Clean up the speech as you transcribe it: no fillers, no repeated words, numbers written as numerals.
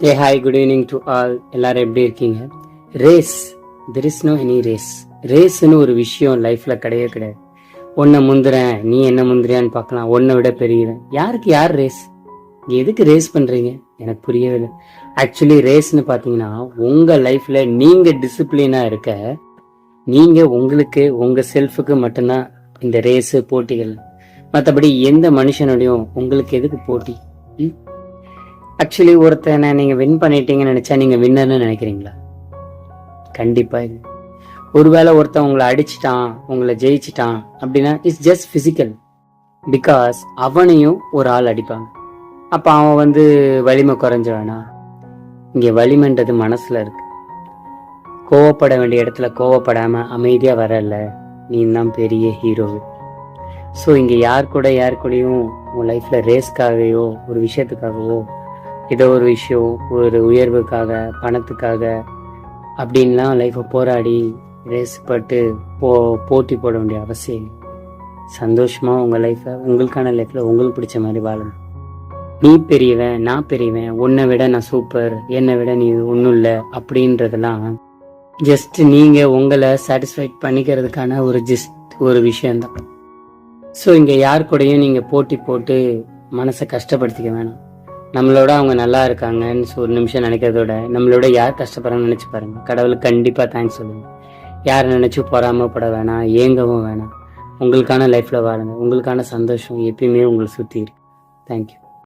A hi, good evening to all. எல்லாரும் எப்படி இருக்கீங்க? Race, there is no any race. ரேஸ்ன்னு ஒரு விஷயம் லைஃப்ல கிடையவே கிடையாது. உன்னை முந்துறேன், நீ என்ன முந்துறியான்னு பார்க்கலாம். உன்னை விட பெரியவன். யாருக்கு யார் ரேஸ்? எதுக்கு ரேஸ் பண்றீங்க? எனக்கு புரியவே இல்லை. ஆக்சுவலி ரேஸ்ன்னு பார்த்தீங்கன்னா உங்க லைஃப்ல நீங்க டிசிப்ளினா இருக்க, நீங்க உங்களுக்கு உங்க செல்ஃபுக்கு மட்டும்தான் இந்த ரேஸு போட்டிகள். மற்றபடி எந்த மனுஷனோடையும் உங்களுக்கு எதுக்கு போட்டி? ஆக்சுவலி ஒருத்தனை நீங்க வின் பண்ணிட்டீங்கன்னு நினைச்சா நீங்க வின்னர்னு நினைக்கிறீங்களா? கண்டிப்பா இது. ஒருவேளை ஒருத்தன் உங்களை அடிச்சிட்டான், உங்களை ஜெயிச்சிட்டான் அப்படின்னா இட்ஸ் ஜஸ்ட் பிசிக்கல். பிகாஸ் அவனையும் ஒரு ஆள் அடிப்பாங்க. அப்ப அவன் வலிமை குறைஞ்சவனா? இங்க வலிமைன்றது மனசுல இருக்கு. கோவப்பட வேண்டிய இடத்துல கோவப்படாம அமைதியா வரல, நீ தான் பெரிய ஹீரோ. ஸோ இங்க யார் கூடயும் உன் லைஃப்ல ரேஸ்க்காகவோ ஒரு விஷயத்துக்காகவோ ஏதோ ஒரு விஷயம், ஒரு உயர்வுக்காக, பணத்துக்காக அப்படின்லாம் லைஃப்பை போராடி ரேஸ் பட்டு போட்டி போட வேண்டிய அவசியம். சந்தோஷமா உங்க லைஃப்பை, உங்களுக்கான லைஃப்ல உங்களுக்கு பிடிச்ச மாதிரி வாழணும். நீ பெரியவன், நான் பெரியவன், உன்னை விட நான் சூப்பர், என்னை விட நீ ஒன்றும் இல்லை அப்படின்றதெல்லாம் ஜஸ்ட் நீங்க உங்களை சாட்டிஸ்ஃபைட் பண்ணிக்கிறதுக்கான ஒரு விஷயம்தான். ஸோ இங்க யார் கூடயும் நீங்க போட்டி போட்டு மனசை கஷ்டப்படுத்திக்க வேணாம். நம்மளோட அவங்க நல்லா இருக்காங்கன்னு ஒரு நிமிஷம் நினைக்கிறதோட நம்மளோட யார் கஷ்டப்படுறாங்கன்னு நினைச்சு பாருங்க. கடவுளுக்கு கண்டிப்பா தேங்க்ஸ் சொல்லுங்க. யாரை நினைச்சு பொறாமப்பட வேணாம், ஏங்கவும் வேணாம். உங்களுக்கான லைஃப்ல வாழுங்க. உங்களுக்கான சந்தோஷம் எப்பயுமே உங்களை சுத்தி இருக்கு. தேங்க்யூ.